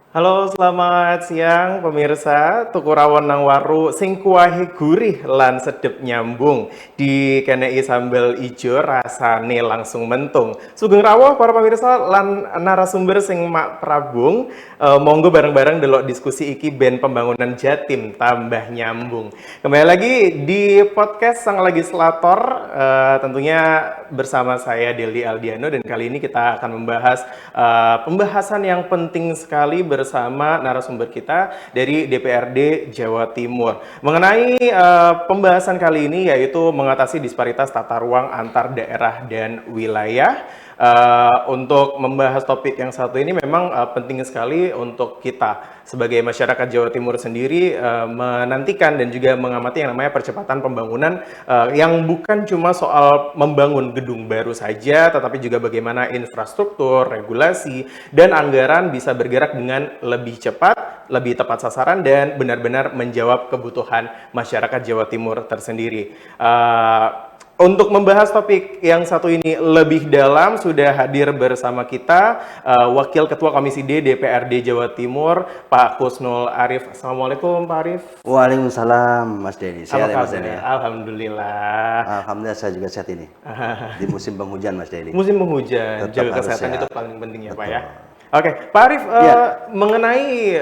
Halo, selamat siang pemirsa. Tuku rawon nang waru sing kuahe gurih lan sedep nyambung. Dikenei sambal ijo rasane langsung mentung. Sugeng rawuh para pemirsa lan narasumber sing mak prabung. Monggo bareng-bareng delok diskusi iki ben pembangunan Jatim tambah nyambung. Kembali lagi di podcast Sang Legislator, tentunya bersama saya Deli Aldiano, dan kali ini kita akan membahas pembahasan yang penting sekali bersama narasumber kita dari DPRD Jawa Timur. Mengenai pembahasan kali ini yaitu mengatasi disparitas tata ruang antar daerah dan wilayah. Untuk membahas topik yang satu ini memang penting sekali untuk kita sebagai masyarakat Jawa Timur sendiri menantikan dan juga mengamati yang namanya percepatan pembangunan, yang bukan cuma soal membangun gedung baru saja, tetapi juga bagaimana infrastruktur, regulasi, dan anggaran bisa bergerak dengan lebih cepat, lebih tepat sasaran, dan benar-benar menjawab kebutuhan masyarakat Jawa Timur tersendiri. Untuk membahas topik yang satu ini lebih dalam, sudah hadir bersama kita Wakil Ketua Komisi D DPRD Jawa Timur, Pak Kusnul Arif. Assalamualaikum Pak Arif. Waalaikumsalam Mas Denny. Apa Sehat ya Mas Denny kabar? ya? Alhamdulillah. Alhamdulillah saya juga sehat ini. Di musim penghujan Mas Denny. Musim penghujan, Tetap jaga harus kesehatan itu sehat. paling penting ya Pak ya. Betul. Oke, Pak Arif, Ya. mengenai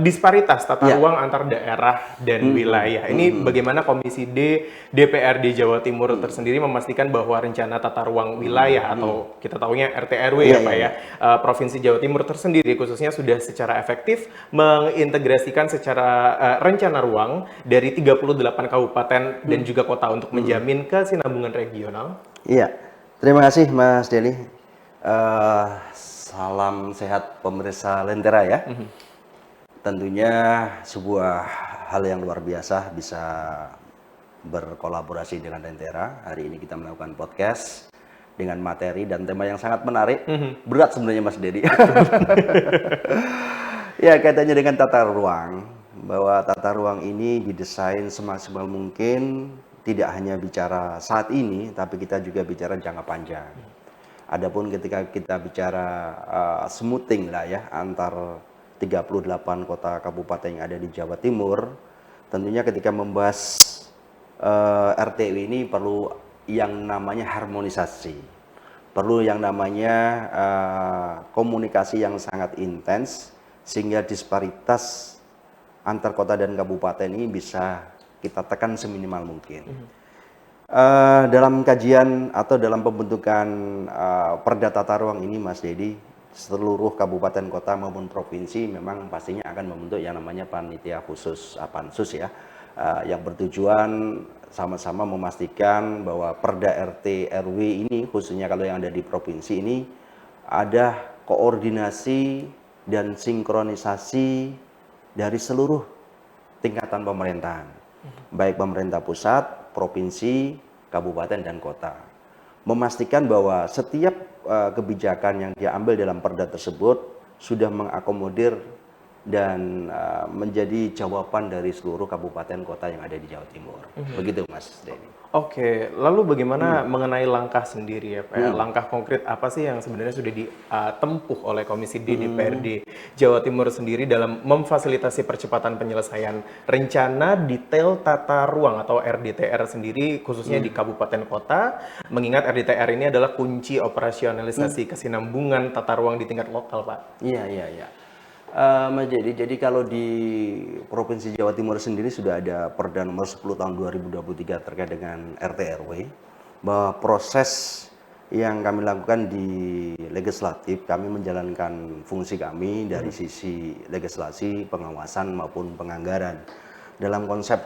disparitas tata Ya. ruang antar daerah dan wilayah, ini bagaimana Komisi D DPRD Jawa Timur tersendiri memastikan bahwa rencana tata ruang wilayah atau kita tahunya RT RW ya Iya, Pak iya, ya, iya. Provinsi Jawa Timur tersendiri khususnya sudah secara efektif mengintegrasikan secara rencana ruang dari 38 kabupaten dan juga kota untuk menjamin kesinambungan regional. Iya. Terima kasih Mas Denny. Salam sehat pemirsa Lentera ya. Tentunya sebuah hal yang luar biasa bisa berkolaborasi dengan Lentera. Hari ini kita melakukan podcast dengan materi dan tema yang sangat menarik. Berat sebenarnya Mas Denny. Ya, kaitannya dengan tata ruang, bahwa tata ruang ini didesain semaksimal mungkin tidak hanya bicara saat ini, tapi kita juga bicara jangka panjang. Adapun ketika kita bicara smoothing lah ya antar 38 kota kabupaten yang ada di Jawa Timur, tentunya ketika membahas RTW ini perlu yang namanya harmonisasi, perlu yang namanya komunikasi yang sangat intens sehingga disparitas antar kota dan kabupaten ini bisa kita tekan seminimal mungkin. Dalam kajian atau dalam pembentukan Perda Tata Ruang ini, Mas Dedi, seluruh kabupaten kota maupun provinsi memang pastinya akan membentuk yang namanya panitia khusus Pansus ya, yang bertujuan sama-sama memastikan bahwa Perda RT RW ini, khususnya kalau yang ada di provinsi ini, ada koordinasi dan sinkronisasi dari seluruh tingkatan pemerintahan, baik pemerintah pusat, provinsi, kabupaten, dan kota. Memastikan bahwa setiap kebijakan yang diambil dalam perda tersebut sudah mengakomodir dan menjadi jawaban dari seluruh kabupaten kota yang ada di Jawa Timur. Begitu Mas Denny. Oke, lalu bagaimana mengenai langkah sendiri ya Pak ya? Langkah konkret apa sih yang sebenarnya sudah ditempuh oleh Komisi D DPRD Jawa Timur sendiri dalam memfasilitasi percepatan penyelesaian rencana detail tata ruang atau RDTR sendiri khususnya di kabupaten kota, mengingat RDTR ini adalah kunci operasionalisasi kesinambungan tata ruang di tingkat lokal Pak. Iya, iya, iya. Mas jadi kalau di Provinsi Jawa Timur sendiri sudah ada Perda nomor 10 tahun 2023 terkait dengan RT RW, bahwa proses yang kami lakukan di legislatif, kami menjalankan fungsi kami dari sisi legislasi, pengawasan maupun penganggaran. Dalam konsep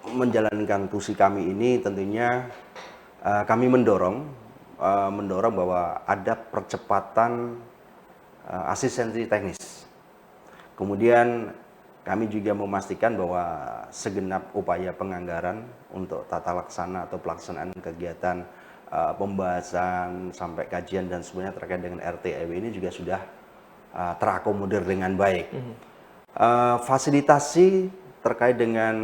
menjalankan fungsi kami ini tentunya kami mendorong bahwa ada percepatan asistensi teknis. Kemudian kami juga memastikan bahwa segenap upaya penganggaran untuk tata laksana atau pelaksanaan kegiatan pembahasan sampai kajian dan semuanya terkait dengan RT RW ini juga sudah terakomodir dengan baik. Fasilitasi terkait dengan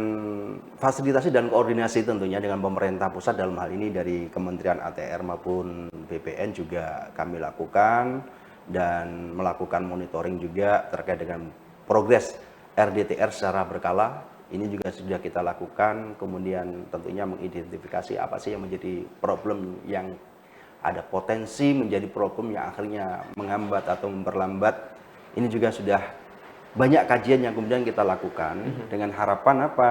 fasilitasi dan koordinasi tentunya dengan pemerintah pusat dalam hal ini dari Kementerian ATR maupun BPN juga kami lakukan. dan melakukan monitoring juga terkait dengan progres RDTR secara berkala. Ini juga sudah kita lakukan, kemudian tentunya mengidentifikasi apa sih yang menjadi problem yang ada potensi menjadi problem yang akhirnya menghambat atau memperlambat. Ini juga sudah banyak kajian yang kemudian kita lakukan dengan harapan apa?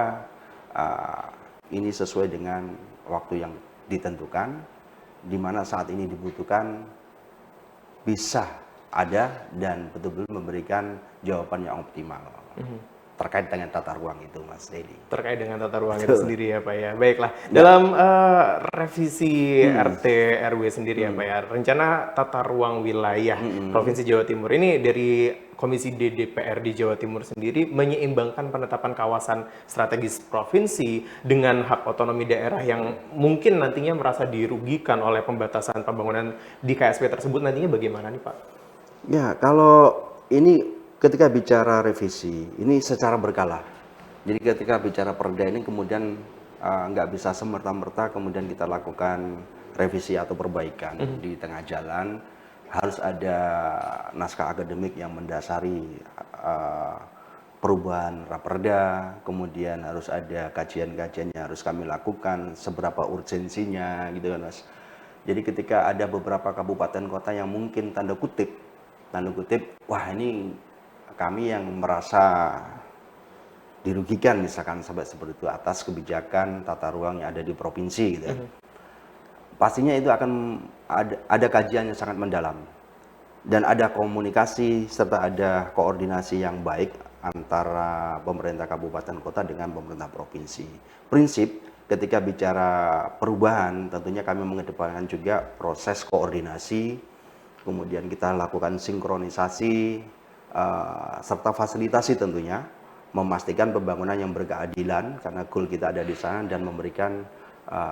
Ini sesuai dengan waktu yang ditentukan, di mana saat ini dibutuhkan bisa ada dan betul-betul memberikan jawaban yang optimal terkait dengan tata ruang itu, Mas Dedi. Terkait dengan tata ruang itu sendiri ya Pak ya. Baiklah, dalam revisi RT RW sendiri ya Pak ya, rencana tata ruang wilayah Provinsi Jawa Timur ini dari Komisi D DPR di Jawa Timur sendiri menyeimbangkan penetapan kawasan strategis provinsi dengan hak otonomi daerah yang mungkin nantinya merasa dirugikan oleh pembatasan pembangunan di KSP tersebut, nantinya bagaimana nih Pak? Ya, kalau ini ketika bicara revisi, ini secara berkala. Jadi ketika bicara perda ini kemudian nggak bisa semerta-merta kemudian kita lakukan revisi atau perbaikan di tengah jalan. Harus ada naskah akademik yang mendasari perubahan raperda, kemudian harus ada kajian-kajian yang harus kami lakukan, seberapa urgensinya gitu kan Mas. Jadi ketika ada beberapa kabupaten kota yang mungkin tanda kutip, wah ini kami yang merasa dirugikan misalkan sampai seperti itu atas kebijakan tata ruang yang ada di provinsi gitu ya. Pastinya itu akan ada kajian yang sangat mendalam dan ada komunikasi serta ada koordinasi yang baik antara pemerintah kabupaten kota dengan pemerintah provinsi. Prinsip ketika bicara perubahan tentunya kami mengedepankan juga proses koordinasi, kemudian kita lakukan sinkronisasi serta fasilitasi tentunya, memastikan pembangunan yang berkeadilan karena goal kita ada di sana dan memberikan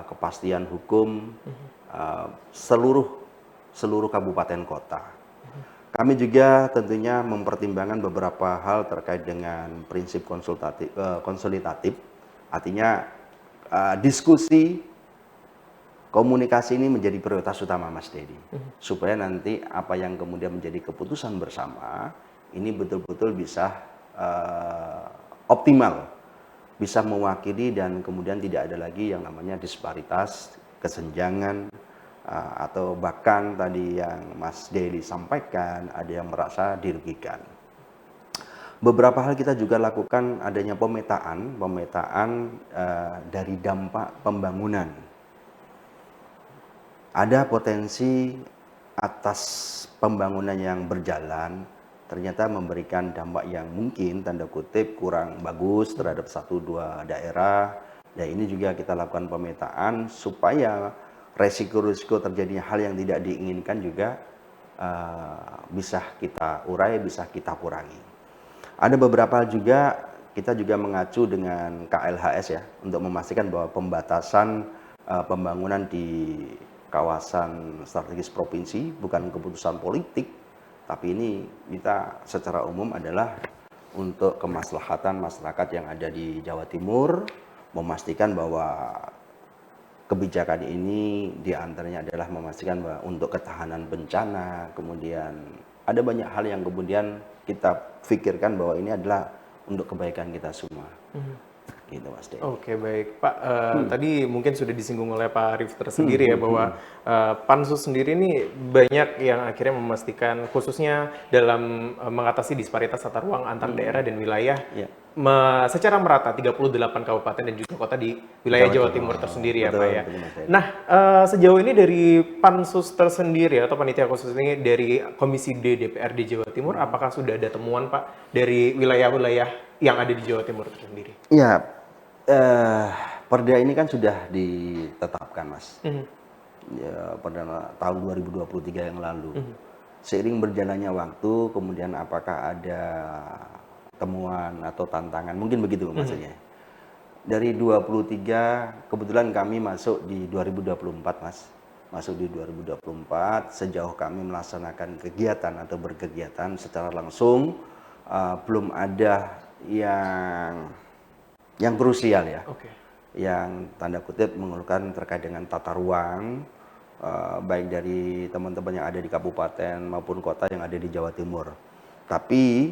kepastian hukum seluruh kabupaten kota. Kami juga tentunya mempertimbangkan beberapa hal terkait dengan prinsip konsultatif, artinya diskusi komunikasi ini menjadi prioritas utama Mas Dedi, supaya nanti apa yang kemudian menjadi keputusan bersama ini betul-betul bisa optimal, bisa mewakili dan kemudian tidak ada lagi yang namanya disparitas, kesenjangan, atau bahkan tadi yang Mas Dedi sampaikan ada yang merasa dirugikan. Beberapa hal kita juga lakukan adanya pemetaan dari dampak pembangunan. Ada potensi atas pembangunan yang berjalan ternyata memberikan dampak yang mungkin tanda kutip kurang bagus terhadap satu dua daerah. Dan ini juga kita lakukan pemetaan supaya resiko-resiko terjadinya hal yang tidak diinginkan juga bisa kita urai, bisa kita kurangi. Ada beberapa hal juga kita juga mengacu dengan KLHS ya untuk memastikan bahwa pembatasan pembangunan di kawasan strategis provinsi bukan keputusan politik, tapi ini kita secara umum adalah untuk kemaslahatan masyarakat yang ada di Jawa Timur, memastikan bahwa kebijakan ini diantaranya adalah memastikan bahwa untuk ketahanan bencana, kemudian ada banyak hal yang kemudian kita pikirkan bahwa ini adalah untuk kebaikan kita semua. Gitu, Mas Dedi. Oke, baik Pak. Tadi mungkin sudah disinggung oleh Pak Arif tersendiri ya bahwa Pansus sendiri ini banyak yang akhirnya memastikan khususnya dalam mengatasi disparitas tata ruang antar daerah dan wilayah secara merata 38 kabupaten dan juga kota di wilayah Jawa Timur tersendiri ya Pak ya. Nah, sejauh ini dari Pansus tersendiri atau panitia khusus ini dari Komisi D DPR di Jawa Timur, apakah sudah ada temuan Pak dari wilayah-wilayah yang ada di Jawa Timur tersendiri? Iya, perda ini kan sudah ditetapkan, Mas. Ya, pada tahun 2023 yang lalu. Seiring berjalannya waktu, kemudian apakah ada temuan atau tantangan, mungkin begitu maksudnya. Dari 23, kebetulan kami masuk di 2024, Mas. Masuk di 2024, sejauh kami melaksanakan kegiatan atau berkegiatan secara langsung, belum ada yang krusial ya. Yang tanda kutip mengeluhkan terkait dengan tata ruang, baik dari teman-teman yang ada di kabupaten maupun kota yang ada di Jawa Timur. Tapi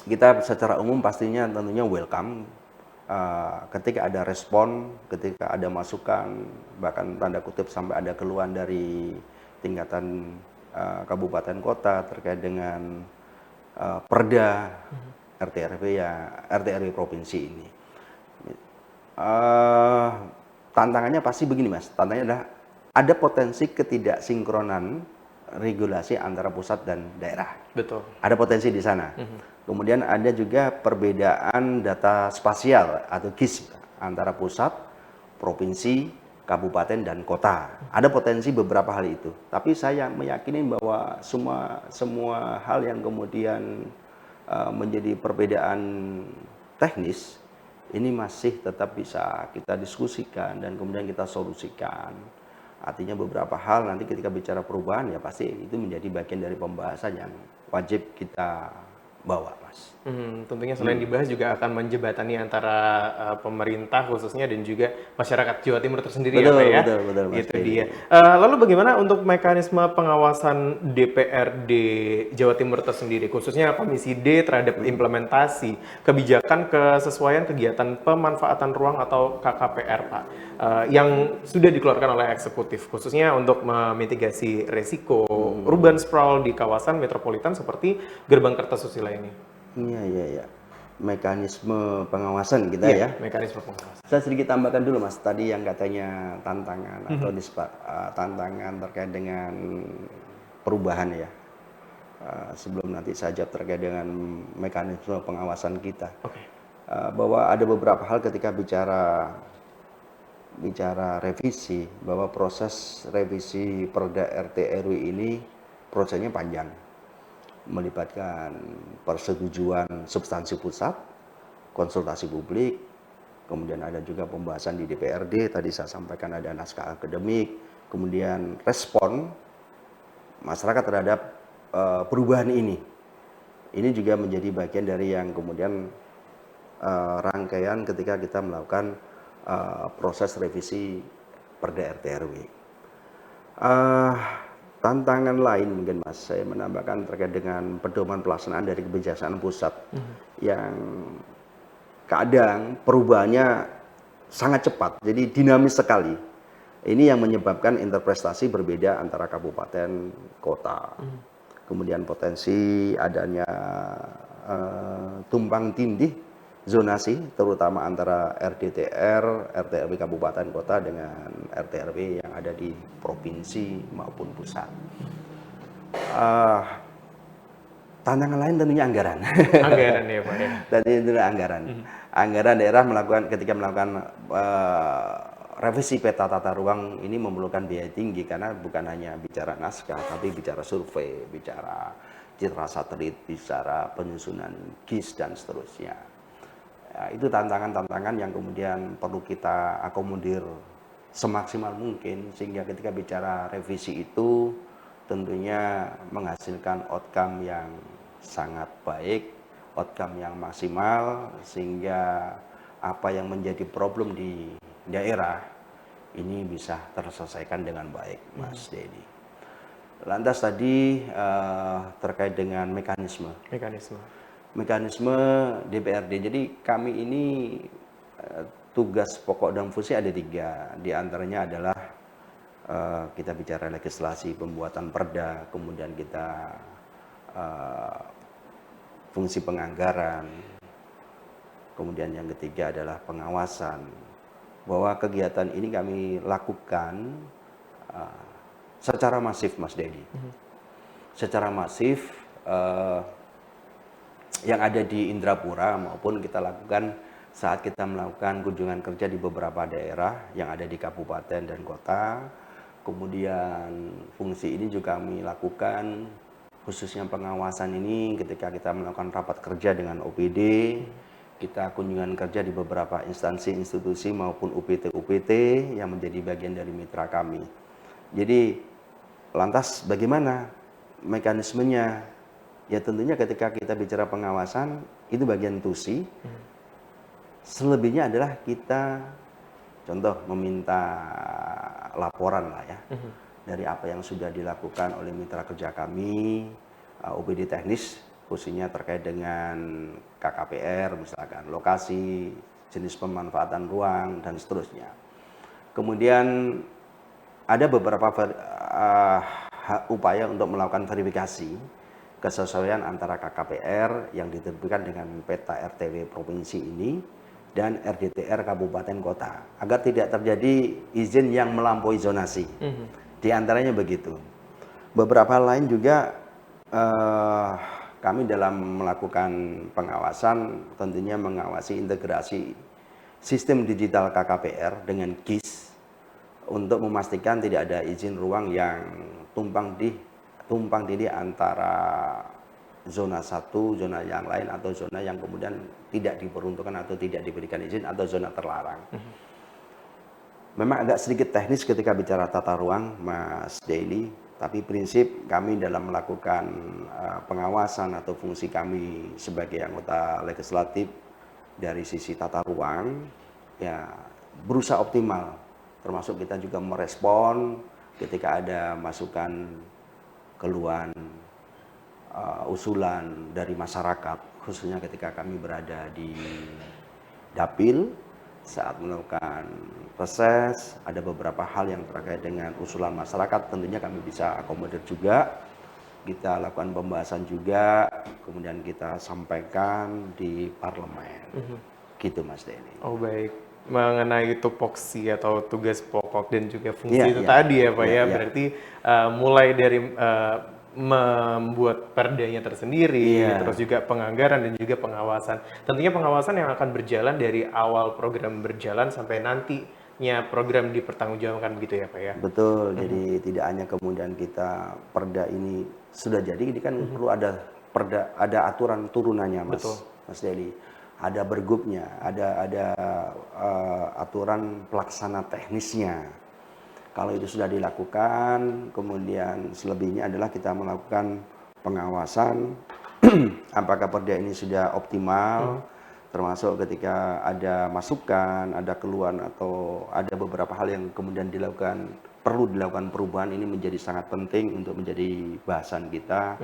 kita secara umum pastinya tentunya welcome ketika ada respon, ketika ada masukan, bahkan tanda kutip sampai ada keluhan dari tingkatan kabupaten kota terkait dengan perda RT RW provinsi ini. Tantangannya pasti begini Mas, tantangannya adalah ada potensi ketidaksinkronan regulasi antara pusat dan daerah. Betul. Ada potensi di sana. Kemudian ada juga perbedaan data spasial atau GIS antara pusat, provinsi, kabupaten, dan kota. Ada potensi beberapa hal itu. Tapi saya meyakini bahwa semua hal yang kemudian menjadi perbedaan teknis, ini masih tetap bisa kita diskusikan dan kemudian kita solusikan. Artinya beberapa hal nanti ketika bicara perubahan ya pasti itu menjadi bagian dari pembahasan yang wajib kita bawa, Mas. Tentunya selain dibahas juga akan menjembatani antara pemerintah khususnya dan juga masyarakat Jawa Timur tersendiri. Betul, ya Pak ya. betul, Mas. Itu dia. Lalu bagaimana untuk mekanisme pengawasan DPRD Jawa Timur tersendiri, khususnya Komisi D terhadap implementasi kebijakan kesesuaian kegiatan pemanfaatan ruang atau KKPR, Pak, yang sudah dikeluarkan oleh eksekutif, khususnya untuk memitigasi resiko urban sprawl di kawasan metropolitan seperti Gerbang Kertosusila ini. Iya. Mekanisme pengawasan kita ya. Mekanisme pengawasan. Saya sedikit tambahkan dulu Mas, tadi yang katanya tantangan atau tantangan terkait dengan perubahan ya. Sebelum nanti saya jawab terkait dengan mekanisme pengawasan kita. Bahwa ada beberapa hal ketika bicara revisi, bahwa proses revisi Perda RT RW ini prosesnya panjang, melibatkan persetujuan substansi pusat, konsultasi publik, kemudian ada juga pembahasan di DPRD, tadi saya sampaikan ada naskah akademik, kemudian respon masyarakat terhadap perubahan ini. Ini juga menjadi bagian dari yang kemudian rangkaian ketika kita melakukan proses revisi Perda RT RW. Tantangan lain mungkin Mas, saya menambahkan terkait dengan pedoman pelaksanaan dari kebijakan pusat yang kadang perubahannya sangat cepat, jadi dinamis sekali. Ini yang menyebabkan interpretasi berbeda antara kabupaten, kota. Kemudian potensi adanya tumpang tindih zonasi, terutama antara RDTR, RT RW kabupaten kota dengan RT RW yang ada di provinsi maupun pusat. Tantangan lain tentunya anggaran. Anggaran ya Pak ya. Tentunya anggaran. Anggaran daerah ketika melakukan revisi peta tata ruang ini memerlukan biaya tinggi karena bukan hanya bicara naskah, tapi bicara survei, bicara citra satelit, bicara penyusunan GIS dan seterusnya. Ya, itu tantangan-tantangan yang kemudian perlu kita akomodir semaksimal mungkin sehingga ketika bicara revisi itu tentunya menghasilkan outcome yang sangat baik, outcome yang maksimal sehingga apa yang menjadi problem di daerah ini bisa terselesaikan dengan baik, Mas Dedi. Lantas tadi terkait dengan mekanisme DPRD. Jadi kami ini tugas pokok dan fungsi ada 3. Di antaranya adalah kita bicara legislasi, pembuatan perda, kemudian kita fungsi penganggaran, kemudian yang ketiga adalah pengawasan. Bahwa kegiatan ini kami lakukan secara masif, Mas Dedi. Secara masif yang ada di Indrapura maupun kita lakukan saat kita melakukan kunjungan kerja di beberapa daerah yang ada di kabupaten dan kota. Kemudian fungsi ini juga kami lakukan khususnya pengawasan ini ketika kita melakukan rapat kerja dengan OPD, kita kunjungan kerja di beberapa instansi, institusi maupun UPT yang menjadi bagian dari mitra kami. Jadi lantas bagaimana mekanismenya? Ya tentunya ketika kita bicara pengawasan itu bagian TUSI. Selebihnya adalah kita contoh meminta laporan lah ya. dari apa yang sudah dilakukan oleh mitra kerja kami, OPD teknis, khususnya terkait dengan KKPR, misalkan lokasi, jenis pemanfaatan ruang, dan seterusnya. Kemudian ada beberapa upaya untuk melakukan verifikasi kesesuaian antara KKPR yang diterbitkan dengan peta RTW provinsi ini dan RDTR kabupaten kota agar tidak terjadi izin yang melampaui zonasi. Di antaranya begitu. Beberapa lain juga kami dalam melakukan pengawasan tentunya mengawasi integrasi sistem digital KKPR dengan KIS untuk memastikan tidak ada izin ruang yang tumpang tindih antara zona satu, zona yang lain, atau zona yang kemudian tidak diperuntukkan atau tidak diberikan izin, atau zona terlarang. Memang agak sedikit teknis ketika bicara tata ruang, Mas Daily, tapi prinsip kami dalam melakukan pengawasan atau fungsi kami sebagai anggota legislatif dari sisi tata ruang, ya berusaha optimal, termasuk kita juga merespon ketika ada masukan, keluhan, usulan dari masyarakat, khususnya ketika kami berada di Dapil saat melakukan reses, ada beberapa hal yang terkait dengan usulan masyarakat, tentunya kami bisa akomodir juga, kita lakukan pembahasan juga, kemudian kita sampaikan di parlemen. Gitu Mas Denny. Oh baik, mengenai tupoksi atau tugas pokok dan juga fungsi itu tadi ya Pak ya, berarti mulai dari membuat perdanya tersendiri, terus juga penganggaran dan juga pengawasan. Tentunya pengawasan yang akan berjalan dari awal program berjalan sampai nantinya program dipertanggungjawabkan gitu ya Pak ya? Betul, jadi tidak hanya kemudian kita perda ini sudah jadi, ini kan perlu ada perda, ada aturan turunannya Mas, Mas Dedi. Ada bergubnya, ada aturan pelaksana teknisnya. Kalau itu sudah dilakukan, kemudian selebihnya adalah kita melakukan pengawasan apakah perda ini sudah optimal, termasuk ketika ada masukan, ada keluhan atau ada beberapa hal yang kemudian perlu dilakukan perubahan, ini menjadi sangat penting untuk menjadi bahasan kita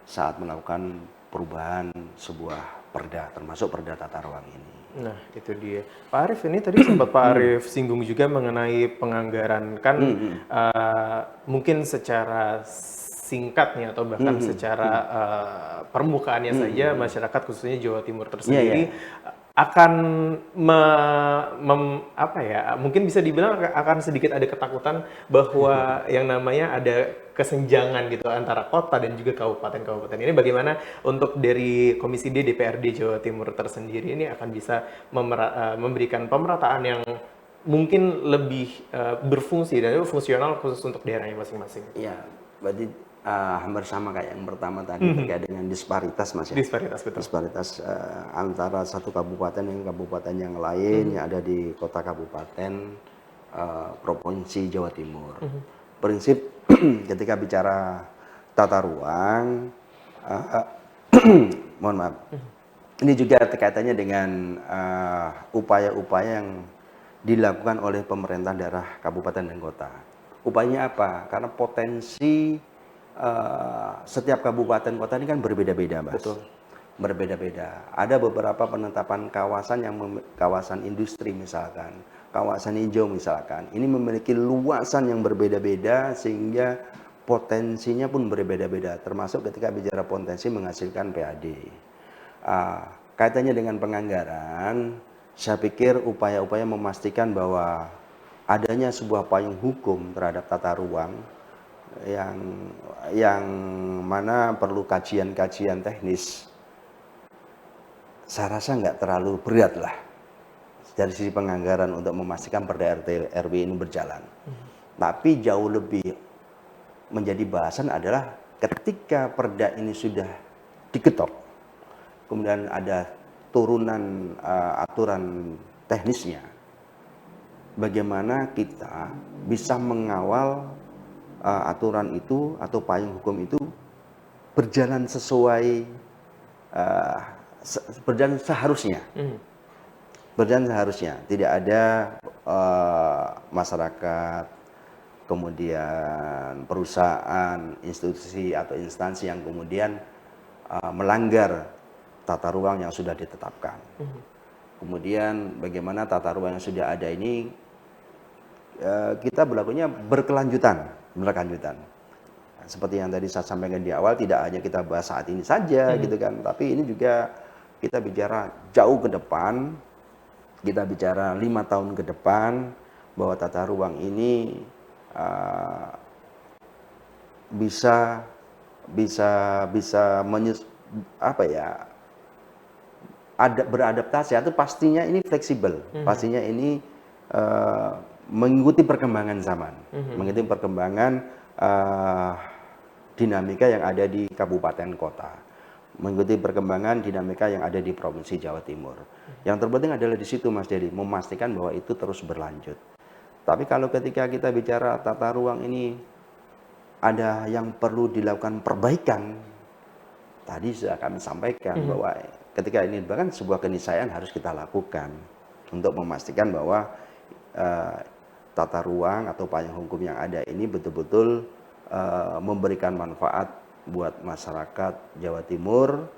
saat melakukan perubahan sebuah perda, termasuk perda tata ruang ini. Nah, itu dia. Pak Arief, ini tadi sempat Pak Arief singgung juga mengenai penganggaran. Kan mungkin secara singkatnya atau bahkan secara permukaannya saja, masyarakat khususnya Jawa Timur tersendiri akan mungkin bisa dibilang akan sedikit ada ketakutan bahwa yang namanya ada kesenjangan gitu antara kota dan juga kabupaten-kabupaten. Ini bagaimana untuk dari Komisi D DPRD Jawa Timur tersendiri ini akan bisa memberikan pemerataan yang mungkin lebih berfungsi dan fungsional khusus untuk daerahnya masing-masing. Iya, berarti hampir sama kayak yang pertama tadi terkait dengan disparitas Mas ya. Disparitas, betul. Disparitas antara satu kabupaten dengan kabupaten yang lain yang ada di kota kabupaten provinsi Jawa Timur. Prinsip ketika bicara tata ruang, mohon maaf, ini juga kaitannya dengan upaya-upaya yang dilakukan oleh pemerintah daerah kabupaten dan kota. Upayanya apa? Karena potensi setiap kabupaten kota ini kan berbeda-beda, Mas. Betul. Berbeda-beda. Ada beberapa penetapan kawasan yang kawasan industri misalkan, kawasan hijau misalkan. Ini memiliki luasan yang berbeda-beda sehingga potensinya pun berbeda-beda. Termasuk ketika bicara potensi menghasilkan PAD. Kaitannya dengan penganggaran, saya pikir upaya-upaya memastikan bahwa adanya sebuah payung hukum terhadap tata ruang yang mana perlu kajian-kajian teknis, saya rasa nggak terlalu berat lah dari sisi penganggaran untuk memastikan perda RT RW ini berjalan. Tapi jauh lebih menjadi bahasan adalah ketika perda ini sudah diketok, kemudian ada turunan aturan teknisnya, bagaimana kita bisa mengawal aturan itu atau payung hukum itu berjalan sesuai berjalan seharusnya. Berjalan seharusnya, tidak ada masyarakat kemudian perusahaan, institusi atau instansi yang kemudian melanggar tata ruang yang sudah ditetapkan. Kemudian bagaimana tata ruang yang sudah ada ini kita berlakunya berkelanjutan. Seperti yang tadi saya sampaikan di awal, tidak hanya kita bahas saat ini saja gitu kan, tapi ini juga kita bicara jauh ke depan, kita bicara 5 tahun ke depan, bahwa tata ruang ini bisa beradaptasi, atau pastinya ini fleksibel, pastinya ini mengikuti perkembangan zaman, mengikuti perkembangan dinamika yang ada di kabupaten kota, mengikuti perkembangan dinamika yang ada di Provinsi Jawa Timur. Yang terpenting adalah di situ, Mas Dedi, memastikan bahwa itu terus berlanjut. Tapi kalau ketika kita bicara tata ruang ini ada yang perlu dilakukan perbaikan, tadi sudah kami sampaikan bahwa ketika ini bahkan sebuah keniscayaan harus kita lakukan untuk memastikan bahwa tata ruang atau payung hukum yang ada ini betul-betul memberikan manfaat buat masyarakat Jawa Timur,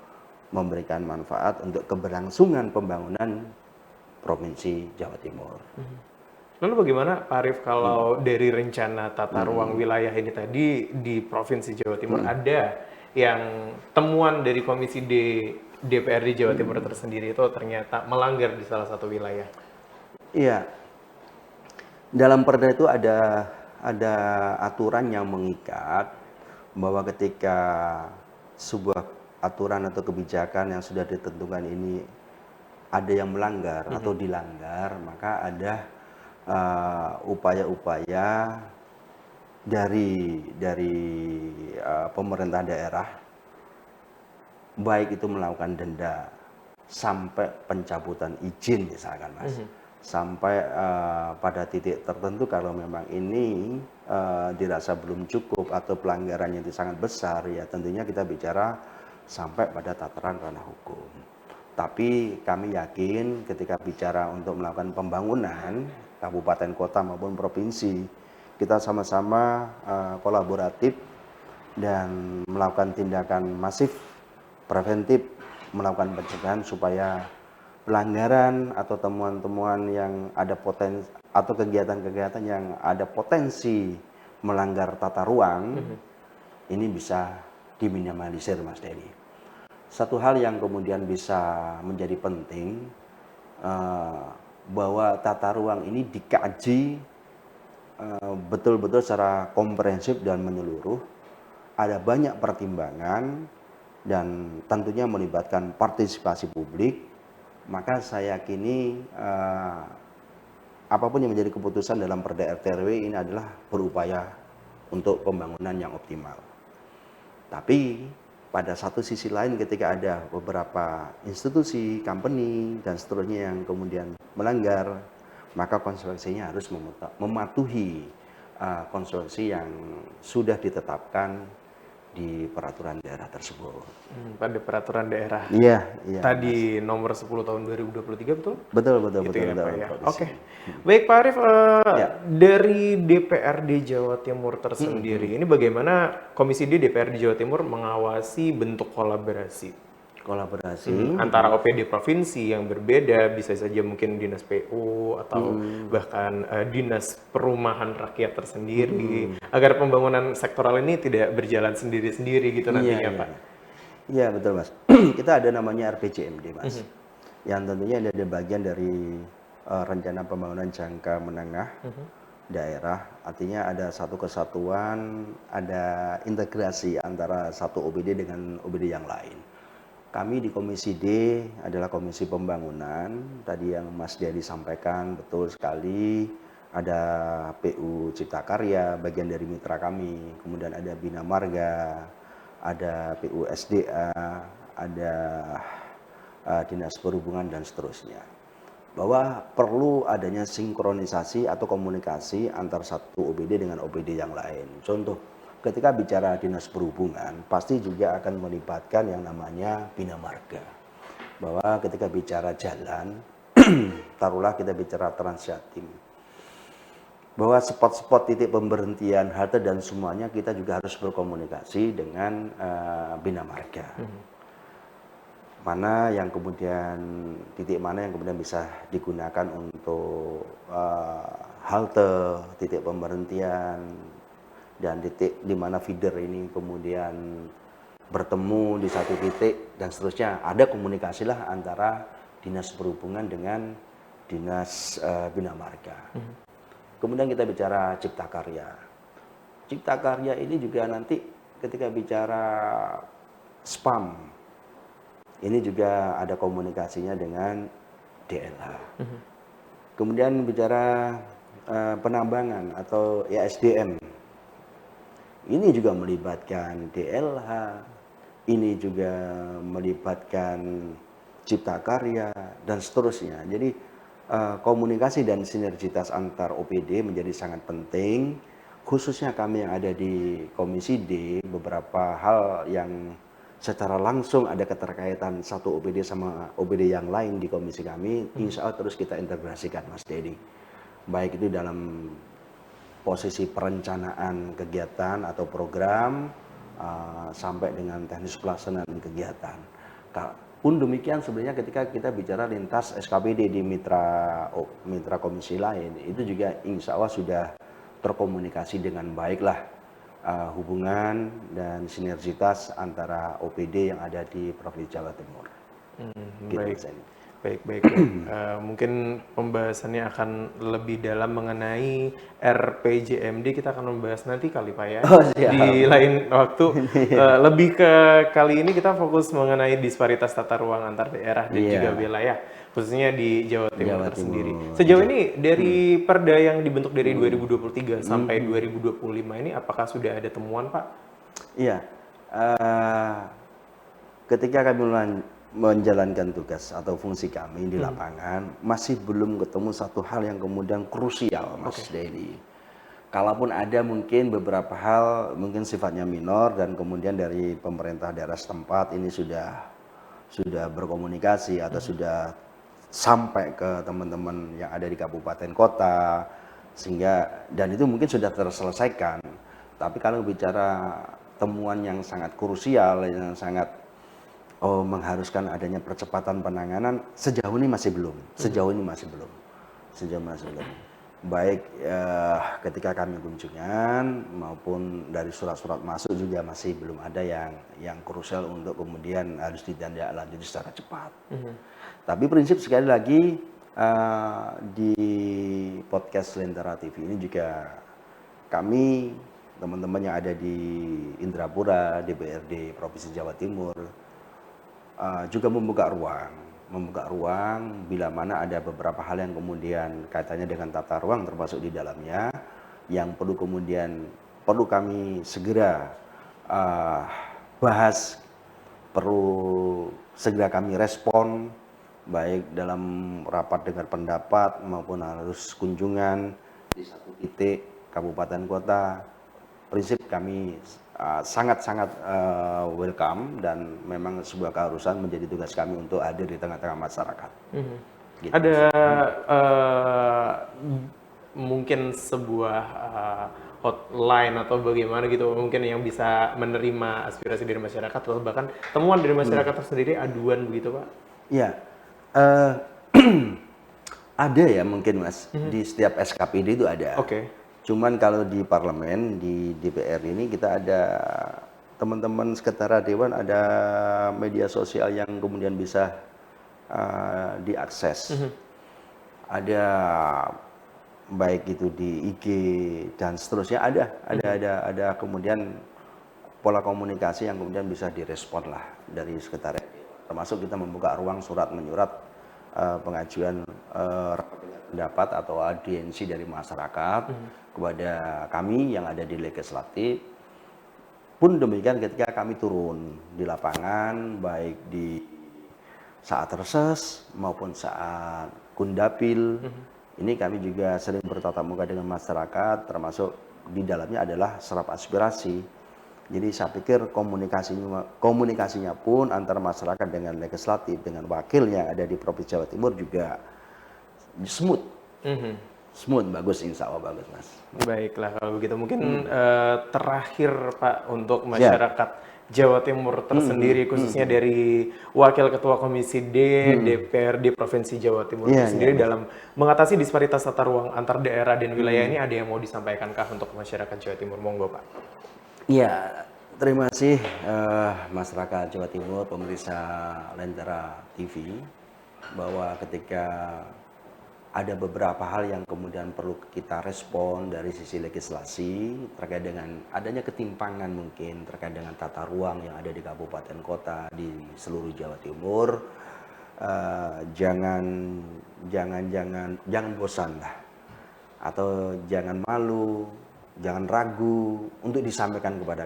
memberikan manfaat untuk keberlangsungan pembangunan Provinsi Jawa Timur. Lalu bagaimana Pak Arief kalau dari rencana tata ruang wilayah ini tadi di Provinsi Jawa Timur ada yang temuan dari Komisi D DPRD Jawa Timur tersendiri itu ternyata melanggar di salah satu wilayah? Iya, dalam perda itu ada aturan yang mengikat bahwa ketika sebuah aturan atau kebijakan yang sudah ditentukan ini ada yang melanggar atau dilanggar, maka ada upaya-upaya dari pemerintah daerah, baik itu melakukan denda sampai pencabutan izin misalkan, Mas. Sampai pada titik tertentu kalau memang ini dirasa belum cukup atau pelanggarannya itu sangat besar, ya tentunya kita bicara sampai pada tataran ranah hukum. Tapi kami yakin ketika bicara untuk melakukan pembangunan kabupaten kota maupun provinsi, kita sama-sama kolaboratif dan melakukan tindakan masif preventif, melakukan pencegahan supaya pelanggaran atau temuan-temuan yang ada potensi atau kegiatan-kegiatan yang ada potensi melanggar tata ruang ini bisa diminimalisir, Mas Dedi. Satu hal yang kemudian bisa menjadi penting bahwa tata ruang ini dikaji betul-betul secara komprehensif dan menyeluruh. Ada banyak pertimbangan dan tentunya melibatkan partisipasi publik. Maka saya yakini apapun yang menjadi keputusan dalam Perda RT/RW ini adalah berupaya untuk pembangunan yang optimal. Tapi pada satu sisi lain ketika ada beberapa institusi, company, dan seterusnya yang kemudian melanggar, maka konsekuensinya harus mematuhi konsekuensi yang sudah ditetapkan di peraturan daerah tersebut. Pada peraturan daerah. Iya. Tadi nomor 10 tahun 2023 betul? Betul. Ya, Pak, ya. Oke. Baik Pak Arief, dari DPRD Jawa Timur tersendiri, ini bagaimana Komisi D DPRD Jawa Timur mengawasi bentuk kolaborasi antara OPD provinsi yang berbeda, bisa saja mungkin dinas PU atau bahkan dinas perumahan rakyat tersendiri, agar pembangunan sektoral ini tidak berjalan sendiri-sendiri gitu nantinya, Pak. Iya, betul, Mas. Kita ada namanya RPJMD, Mas. Yang tentunya ada bagian dari rencana pembangunan jangka menengah daerah. Artinya ada satu kesatuan, ada integrasi antara satu OPD dengan OPD yang lain. Kami di Komisi D adalah Komisi Pembangunan. Tadi yang Mas Dedi sampaikan betul sekali. Ada PU Cipta Karya, bagian dari mitra kami. Kemudian ada Bina Marga, ada PU SDA, ada Dinas Perhubungan dan seterusnya. Bahwa perlu adanya sinkronisasi atau komunikasi antar satu OPD dengan OPD yang lain. Contoh, ketika bicara Dinas Perhubungan, pasti juga akan melibatkan yang namanya Bina Marga. Bahwa ketika bicara jalan, taruhlah kita bicara Transjatim. bahwa spot-spot titik pemberhentian halte dan semuanya kita juga harus berkomunikasi dengan Bina Marga. Mana yang kemudian titik mana yang kemudian bisa digunakan untuk halte, titik pemberhentian, dan titik di mana feeder ini kemudian bertemu di satu titik dan seterusnya. Ada komunikasilah antara dinas perhubungan dengan dinas Bina Marga. Kemudian kita bicara Cipta Karya. Cipta Karya ini juga nanti ketika bicara spam, ini juga ada komunikasinya dengan DLH. Kemudian bicara penambangan atau SDM, ini juga melibatkan DLH, ini juga melibatkan Cipta Karya, dan seterusnya. Jadi komunikasi dan sinergitas antar OPD menjadi sangat penting, khususnya kami yang ada di Komisi D, beberapa hal yang secara langsung ada keterkaitan satu OPD sama OPD yang lain di komisi kami, insya Allah terus kita integrasikan, Mas Dedi. Baik itu dalam posisi perencanaan kegiatan atau program, sampai dengan teknis pelaksanaan kegiatan. Pun demikian sebenarnya ketika kita bicara lintas SKPD di mitra komisi lain, itu juga insya Allah sudah terkomunikasi dengan baiklah hubungan dan sinergitas antara OPD yang ada di Provinsi Jawa Timur. Gitu, Baik. Mungkin pembahasannya akan lebih dalam mengenai RPJMD, kita akan membahas nanti kali Pak ya. Di lain waktu. Lebih ke kali ini kita fokus mengenai disparitas tata ruang antar daerah dan juga wilayah, khususnya di Jawa Timur tersendiri. Sejauh ini dari Perda yang dibentuk dari 2023 sampai 2025 ini, apakah sudah ada temuan Pak? Iya, ketika kami menjalankan tugas atau fungsi kami di lapangan, masih belum ketemu satu hal yang kemudian krusial, Mas Dedi. Kalaupun ada mungkin beberapa hal mungkin sifatnya minor dan kemudian dari pemerintah daerah setempat ini sudah berkomunikasi atau sudah sampai ke teman-teman yang ada di kabupaten kota, sehingga dan itu mungkin sudah terselesaikan. Tapi kalau bicara temuan yang sangat krusial, yang sangat mengharuskan adanya percepatan penanganan, sejauh ini masih belum. Baik ketika kami kunjungan maupun dari surat-surat masuk juga masih belum ada yang krusial untuk kemudian harus ditindaklanjuti secara cepat. Tapi prinsip sekali lagi di podcast Lentera TV ini juga kami teman-teman yang ada di Indrapura, DPRD Provinsi Jawa Timur juga membuka ruang bila mana ada beberapa hal yang kemudian kaitannya dengan tata ruang termasuk di dalamnya yang perlu kami segera bahas, perlu segera kami respon baik dalam rapat dengar pendapat maupun harus kunjungan di satu titik kabupaten kota. Prinsip kami sangat-sangat welcome dan memang sebuah keharusan menjadi tugas kami untuk hadir di tengah-tengah masyarakat. Gitu. Ada mungkin sebuah hotline atau bagaimana gitu mungkin yang bisa menerima aspirasi dari masyarakat atau bahkan temuan dari masyarakat tersendiri, aduan begitu Pak? Iya, ada ya mungkin Mas, di setiap SKPD itu ada. Cuman kalau di parlemen, di DPR ini kita ada teman-teman sekretariat dewan, ada media sosial yang kemudian bisa diakses. Ada baik itu di IG dan seterusnya, ada kemudian pola komunikasi yang kemudian bisa direspon lah dari sekretariat dewan. Termasuk kita membuka ruang surat menyurat pengajuan pendapat atau audiensi dari masyarakat kepada kami yang ada di legislatif. Pun demikian ketika kami turun di lapangan, baik di saat reses maupun saat kundapil, ini kami juga sering bertatap muka dengan masyarakat, termasuk di dalamnya adalah serap aspirasi. Jadi saya pikir komunikasinya pun antara masyarakat dengan legislatif, dengan wakil yang ada di Provinsi Jawa Timur juga smooth. smooth, bagus, insya Allah bagus Mas. Baiklah kalau begitu mungkin terakhir Pak untuk Siap. masyarakat Jawa Timur tersendiri khususnya dari Wakil Ketua Komisi D DPRD Provinsi Jawa Timur Iya, itu sendiri iya. dalam mengatasi disparitas tata ruang antar daerah dan wilayah ini ada yang mau disampaikankah untuk masyarakat Jawa Timur? Monggo Pak. Iya, terima kasih masyarakat Jawa Timur, pemirsa Lentera TV, bahwa ketika ada beberapa hal yang kemudian perlu kita respon dari sisi legislasi terkait dengan adanya ketimpangan mungkin terkait dengan tata ruang yang ada di kabupaten kota di seluruh Jawa Timur. Jangan bosan lah, atau jangan malu, jangan ragu untuk disampaikan kepada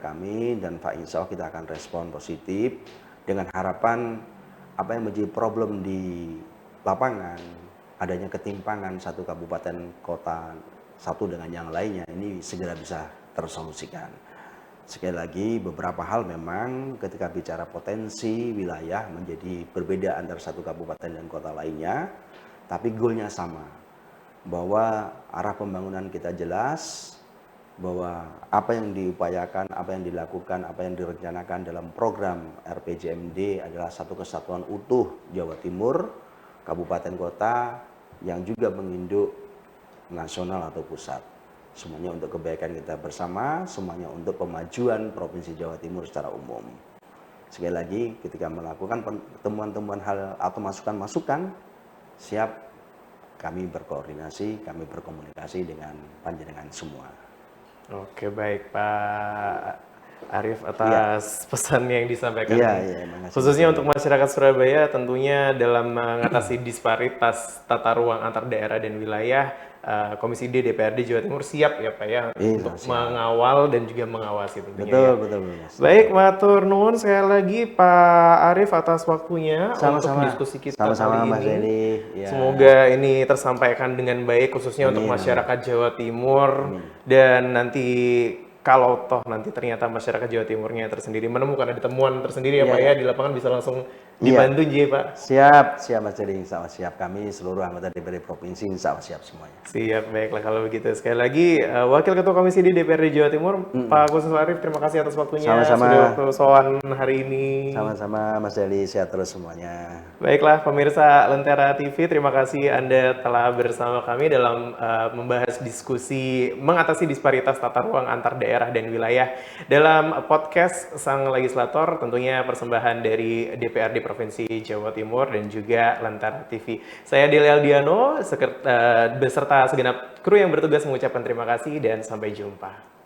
kami, dan Pak Insya Allah kita akan respon positif dengan harapan apa yang menjadi problem di lapangan, adanya ketimpangan satu kabupaten kota satu dengan yang lainnya, ini segera bisa tersolusikan. Sekali lagi, beberapa hal memang ketika bicara potensi wilayah menjadi berbeda antara satu kabupaten dan kota lainnya, tapi goalnya sama, bahwa arah pembangunan kita jelas, bahwa apa yang diupayakan, apa yang dilakukan, apa yang direncanakan dalam program RPJMD adalah satu kesatuan utuh Jawa Timur, kabupaten kota yang juga menginduk nasional atau pusat. Semuanya untuk kebaikan kita bersama, semuanya untuk kemajuan Provinsi Jawa Timur secara umum. Sekali lagi, ketika melakukan temuan-temuan hal atau masukan-masukan, siap kami berkoordinasi, kami berkomunikasi dengan panjenengan semua. Oke, baik Pak Arief atas pesan yang disampaikan. Makasih. Khususnya untuk masyarakat Surabaya tentunya dalam mengatasi disparitas tata ruang antar daerah dan wilayah, Komisi D DPRD Jawa Timur siap ya Pak ya untuk mengawal dan juga mengawasi tentunya. Betul. Mas. Baik, matur nuwun sekali lagi Pak Arief atas waktunya untuk diskusi kita Sama-sama, kali Mas ini. Edi. Ya. Semoga ini tersampaikan dengan baik khususnya untuk masyarakat Jawa Timur. Dan nanti kalau toh nanti ternyata masyarakat Jawa Timurnya tersendiri menemukan ada temuan tersendiri ya Pak ya di lapangan bisa langsung dibantu Pak. Siap Mas Edi, insya Allah siap. Kami seluruh anggota DPRD Provinsi insya Allah siap semuanya. Siap, baiklah kalau begitu. Sekali lagi Wakil Ketua Komisi D DPRD Jawa Timur Pak Khusus Arief, terima kasih atas waktunya. Sama-sama. Sudah waktu soal hari ini. Sama-sama Mas Edi, sehat terus semuanya. Baiklah pemirsa Lentera TV, terima kasih Anda telah bersama kami dalam membahas diskusi mengatasi disparitas tata ruang antar daerah dan wilayah dalam podcast Sang Legislator, tentunya persembahan dari DPRD Provinsi Jawa Timur dan juga Lentera TV. Saya Deli Aldiano beserta segenap kru yang bertugas mengucapkan terima kasih dan sampai jumpa.